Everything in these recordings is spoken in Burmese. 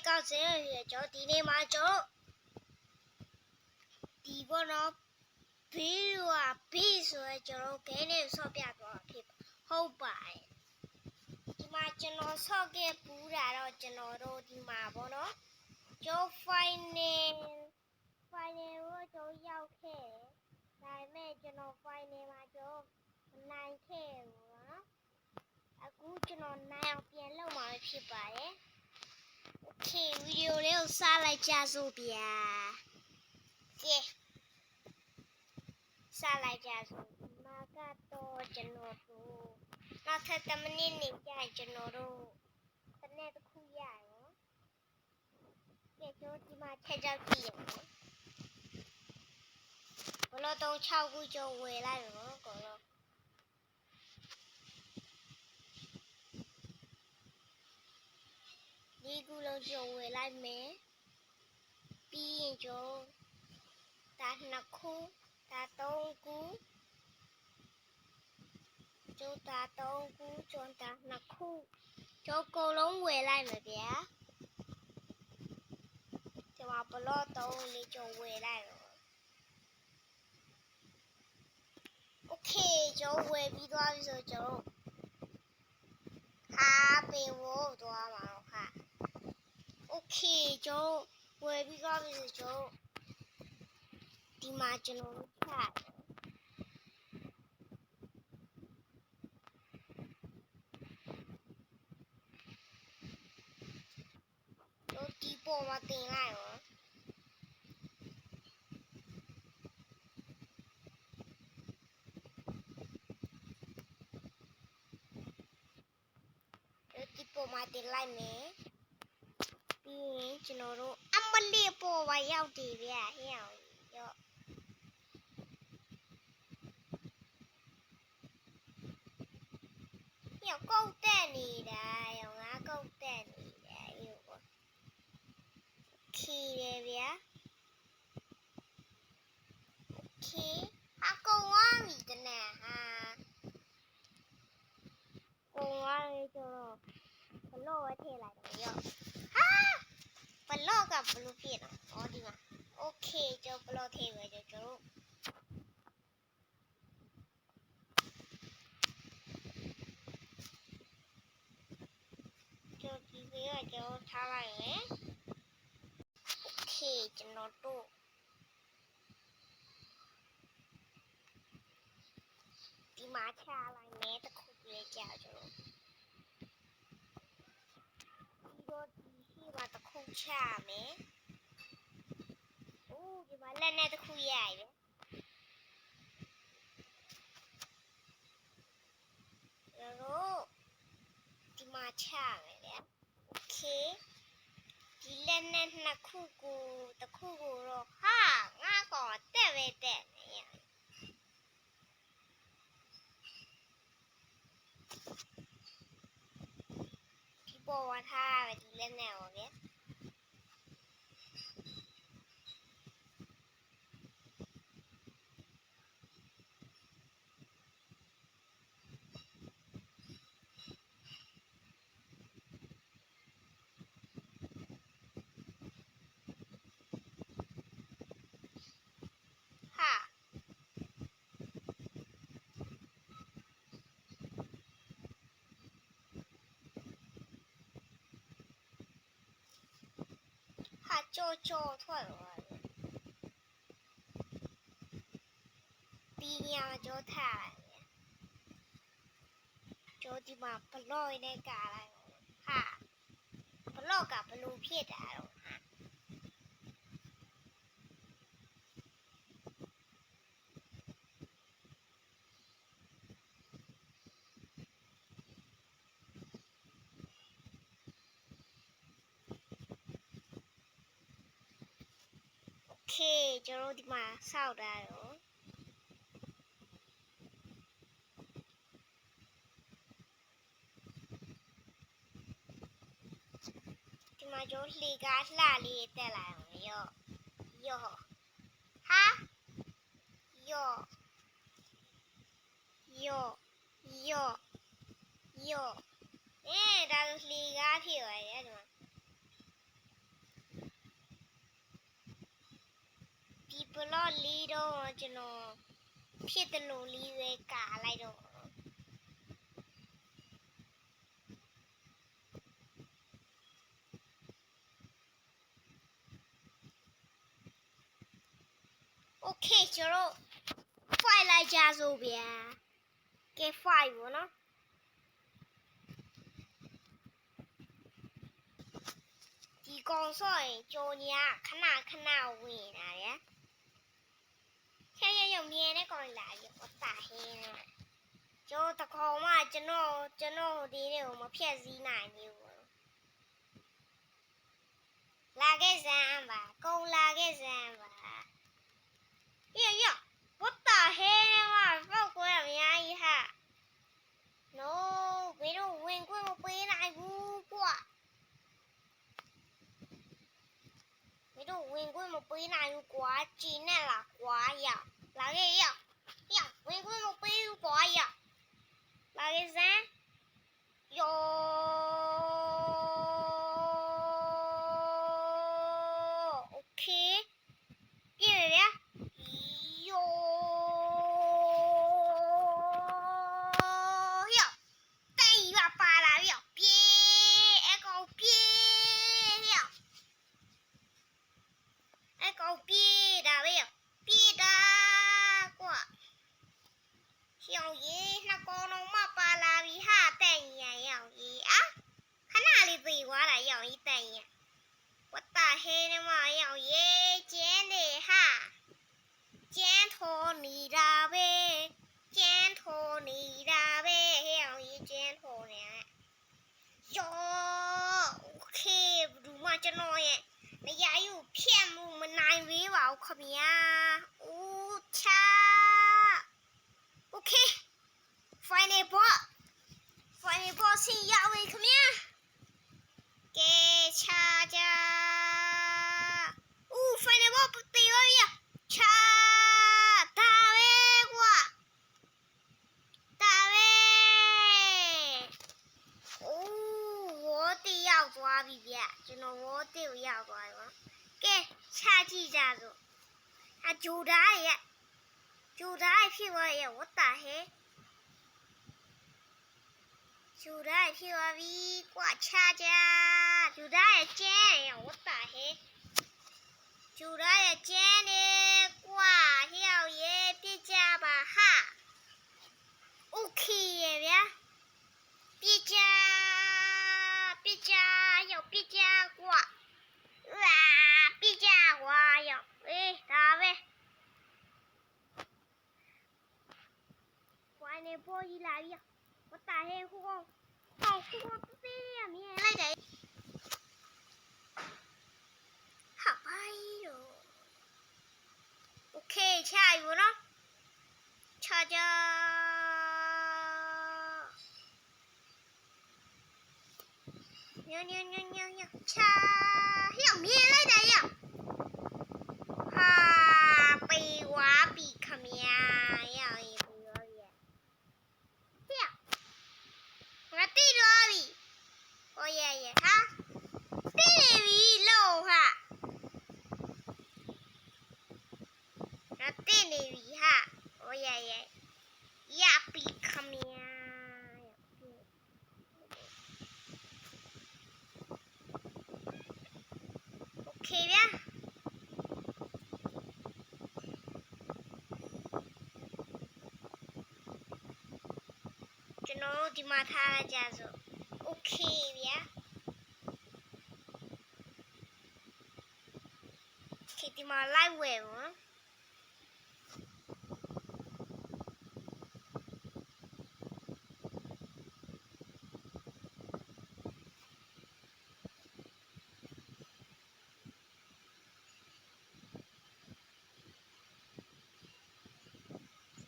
ကောက်စင်ကျော်ဒီနေ့မှာကျော်ဒီဘောနော်ဘီဝါဘီဆိုရကျော်ဂဲနေဆော့ပြသွားဖြစ်ဟုတ်ပါတယ်ဒီမှာကျွန်တော်ဆော့ခဲ့ပူးတာတော့ကျွန်တော်တို့ဒီမှာဘောနော်ကျော် final ကိုကျော်ရောက်ခဲ့ဒါပေမဲ့ကျွန်တော် final မှာကျော်နိုင်ခဲ့ဘူးနော်အခုကျွန်တော်နိုင်အောင်ပြန်လုပ်မှာဖြစ်ပါတယ်โอเคဗီဒီယိုလေးကိုစလိုက်ကြစို့ဗျာကဲစလိုက်ကြစို့ဒီမှာကတော့ကျွန်တော်တို့နောက်ထပ်10မိနစ်နေကြကျွန်တော်တို့တစ်နေ့တစ်ခုရရောကဲကျွန်တော်ဒီမှာထည့်ကြကြည့်ရအောင်ဘလို့တော့6ခုကျော်ဝယ်လိုက်ရောကောတော့ဒီကူလုံးကျော်ဝယ်လိုက်မယ်ပြီးရင်ကျော်ဒါ2ခုဒါ3ခုကျော်ဒါ3ခုကျော်ဒါ2ခုကျော်ကုန်လုံးဝယ်လိုက်မယ်ဗျာဒီမှာဘလော့3လေးကျော်ဝယ်လိုက်ရောโอเคကျော်ဝယ်ပြီးသွားပြီဆိုကျော်ဟာပင်ဖို့သွားမှာတော့ค่ะโอเคကျော်ဝယ်ပြီးသွားပြီဆိုကျော်ဒီမှာကျွန်တော်တို့ဖြတ်တို့ဒီပေါ်မှာတင်လိုက်ရောဒီပေါ်မှာတင်လိုက်မယ်ပြီးရင်ကျွန်တော်တို့အမလေးပေါ်ပါရောက်တယ်ဗျာဟဲ့အောင်ရောရောကုတ်တက်နေတာရောငါကုတ်တက်နေတာရောခီးတယ်ဗျာခီးအကောင်ဝါမီတနေဟာကောင်ဝါလေးကျတော့ဘလို့ဝထည့်လိုက်တယ်ရောဟာဘလို့ကဘလို့ဖြစ်တော့ဟောဒီမှာโอเคကျဘလို့ထည့်ပဲကျတို့ဒီဘေးကကျွန်တော်ထားလိုက်ရင်โอเคကျွန်တော်တို့ဒီမှာချလိုက်မယ်တစ်ခုပြကြကျွန်တော်ဒီတော့ဒီရှိမှာတစ်ခုချမယ်အိုးဒီမှာလက်နဲ့တစ်ခုရရတယ်ကျွန်တော်ဒီမှာချမယ်ဗျโอเคဒီလက်နဲ့နှစ်ခုကိုတစ်ခုကိုတော့ဟာငါကောင်တက်ပဲတက်နေရဒီပေါ်ဝထားပဲဒီလက်နဲ့ပေါ့ဗျာကြောထွက်သွားတယ်ဒီညမှာကြောထားတယ်ကြောဒီမှာဘလော့နဲ့ကာလိုက်ဟာဘလော့ကဘလို့ဖြစ်တာတော့โอเคကျွန်တော်ဒီမှာစောက်တာရောဒီမှာကျွန်တော်လှေကားလှလေးတက်လာအောင်ရောဟာရောဒါလှေကားဖြစ်သွားတယ်ဒီမှာ ဘလော့လီတော့ကျွန်တော်ဖြစ်တယ်လို့လီပဲကာလိုက်တော့โอเคကျွန်တော် file လိုက်ကြစို့ဗျာကဲ file ပေါ့နော်ဒီကောင်ဆော့ရင်ကြော်ညာခဏခဏဝင်လာဗျာရုံမြင်တဲ့ကောင်လာပြီပတ်တာဟင်းကျော်တခေါမှကျွန်တော်ဒီနေ့ကိုမဖြက်စည်းနိုင်ဘူးလာခဲ့စမ်းပါကုံလာခဲ့စမ်းပါရပတ်တာဟင်းမှာပောက်ကွဲအများကြီးဟာ no ဘယ်တော့ဝင်ခွင့်မပေးနိုင်ဘူးကွာဘယ်တော့ဝင်ခွင့်မပေးနိုင်ဘူးကွာကြည်နဲ့လားကွာရလာခဲ့ရဝင်ခွင့်မပေးဘူးကွာရလာခဲ့စမ်းယောโอเคပြည့်ရယောတိုင်ရပါလာပြီပြေးအကောင်ပြေးအကောင်ပြေးဒါပဲပြေးတာကွာရောင်ရေးနှစ်ကောင်လုံးမပါလာပြီဟာတဲ့ညံရောင်ရေးခဏလေးပြေးသွားတာရောင်ရေးတဲ့ညံဝတ်တာဟဲနေမရောင်ရေးကျင်းနေဟာကျင်းထော်နေတာပဲကျင်းထော်နေတာပဲရောင်ရေးကျင်းထော်နေယောโอเคဘူးမကျွန်တော်ရဲ့နေရာယူဖြတ်မှုမနိုင်သေးပါဘူးခင်ဗျာဦးချာโอเค final boss ရပြီခင်ဗျာကဲချာကြဦး final boss တေးပါဗျာချာဒါပဲကွာဒါပဲဝေါ်တီရောက်သွားပြီဗျကျွန်တော်ဝေါ်တီကိုရောက်သွားပြီကဲချာကြည့်ကြစို့ဂျိုဒါရဲ့ဖြစ်သွားရဲ့ what the hell ဂျိုဒါဖြစ်သွားပြီကွာချာကြဂျိုဒါရဲ့ကျန်းရဲ့ what the hell ဂျိုဒါရဲ့ကျန်းနေကွာဟျောက်ရဲ့ပြစ်ကြပါဟာโอเคရဲ့ဗျာပြစ်ကြရောက်ပြစ်ကြကွာပြစ်ကြကွာရောက်ဒါပဲဝိုင်းနေပေါ်ကြီးလာပြီဝတ်တာဟဲဟိုကောင်သေးရမြင်လိုက်တယ်ဟာပါရောโอเคချာယူနော်ချာကြညချာဟျောမြင်လိုက်တယ်ရောက်ဟာပေဝါပြီခမညာရောက်ရေပြီးရောရဟျောငါတိတော့ပြီဟိုရဲ့ဟာတိနေပြီလို့ဟာငါတိနေပြီဟာဟိုရဲ့ရပြီခမညာโอเคဗျာကျွန်တော်တို့ဒီမှာထားလိုက်ကြစို့โอเคဗျာဒီမှာလိုက်ဝယ်ပေါ့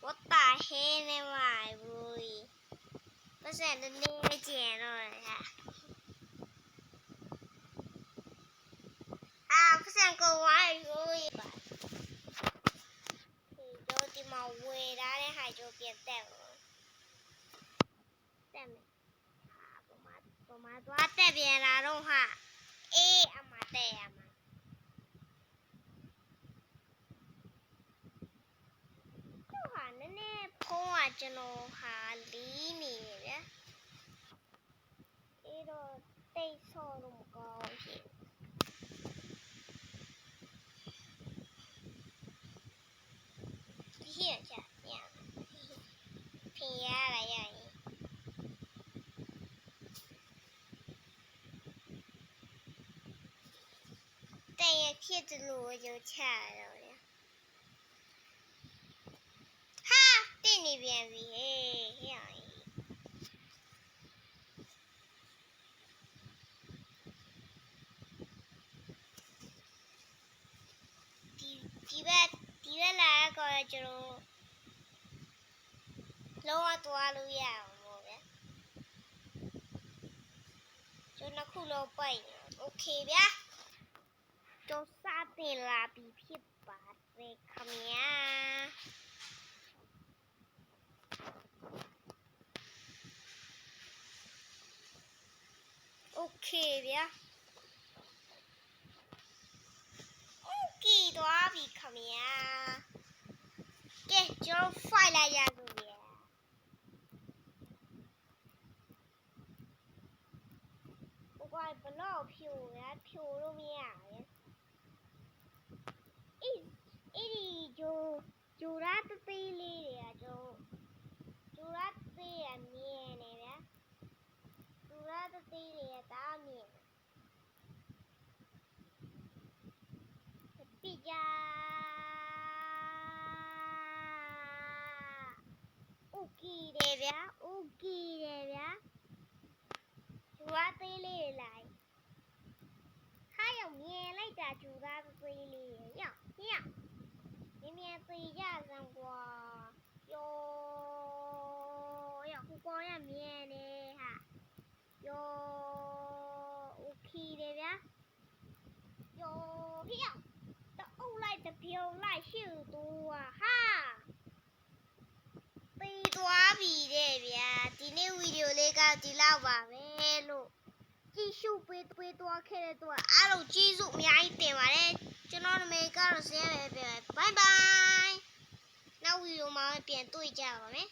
what the hell နဲ့မှာဘူးပတ်စံနည်းနည်းကျန်တော့ဟာပတ်စံကိုဝိုင်းလို့တို့ဒီမှာဝယ်ထားတဲ့ဟာကျိုးပြန်တက်မယ်ပုံမှန်သွားတက်ပြန်လာတော့ဟာအမတက်ရမှာ ကျွန်တော်ဟာလီးနေတယ်ဗျာအဲ့တော့တိတ်ဆော့လို့မကောင်းဖြစ်ရှင်းချညဖင်ရလာရရင်တဲ့ရဖြစ်တယ်လို့ရုပ်ချတော့လေဟာတင်းနေပြန်ပြီဟေးဟဲ့ဒီဘက်လာတော့ကျွန်တော်လုံးဝသွားလို့ရအောင်မို့ဗျာကျွန်တော်ခုလုံးပိုက်โอเคဗျာကျွန်စတင်လာပြီဖြစ်ပါတယ်ခင်ဗျာโอเคဗျာသွားပြီခင်ဗျာကဲကျွန်တော်ဖိုင်လိုက်ရလို့ဗျာဘကွာဘလောက်ဖြိုရဖြိုလို့မရဘူးအဲ့ဒီဂျိုရာတသေးလေးတွေကဂျိုရာတသေးရမြင်နေဗျာဂျိုရာတသေးတွေကဒါမြင်ပြကြโอเคတယ်ဗျာโอเคတယ်ဗျာဂျူရာသေးလေးလိုက်ဟာရောက်မြင်လိုက်တာဂျူရာသေးလေးရောက်မြင်သေးကြစမ်းကွာရောက်ကိုကောရမြင်နေဟာโอเคတယ်ဗျာဟေ့အုပ်လိုက်တပြုံလိုက်ရှူသွားဟာပြီးသွားပြီတဲ့ဗျာဒီနေ့ဗီဒီယိုလေးကဒီလောက်ပါပဲလို့ကြည့်ရှုပေးသွားခဲ့တဲ့အတွက်အားလုံးကျေးဇူးအများကြီးတင်ပါတယ်ကျွန်တော်နာမည်ကတော့ဆင်းရဲပဲဘိုင်ဘိုင်နောက်ဗီဒီယိုမှာပြန်တွေ့ကြပါမယ်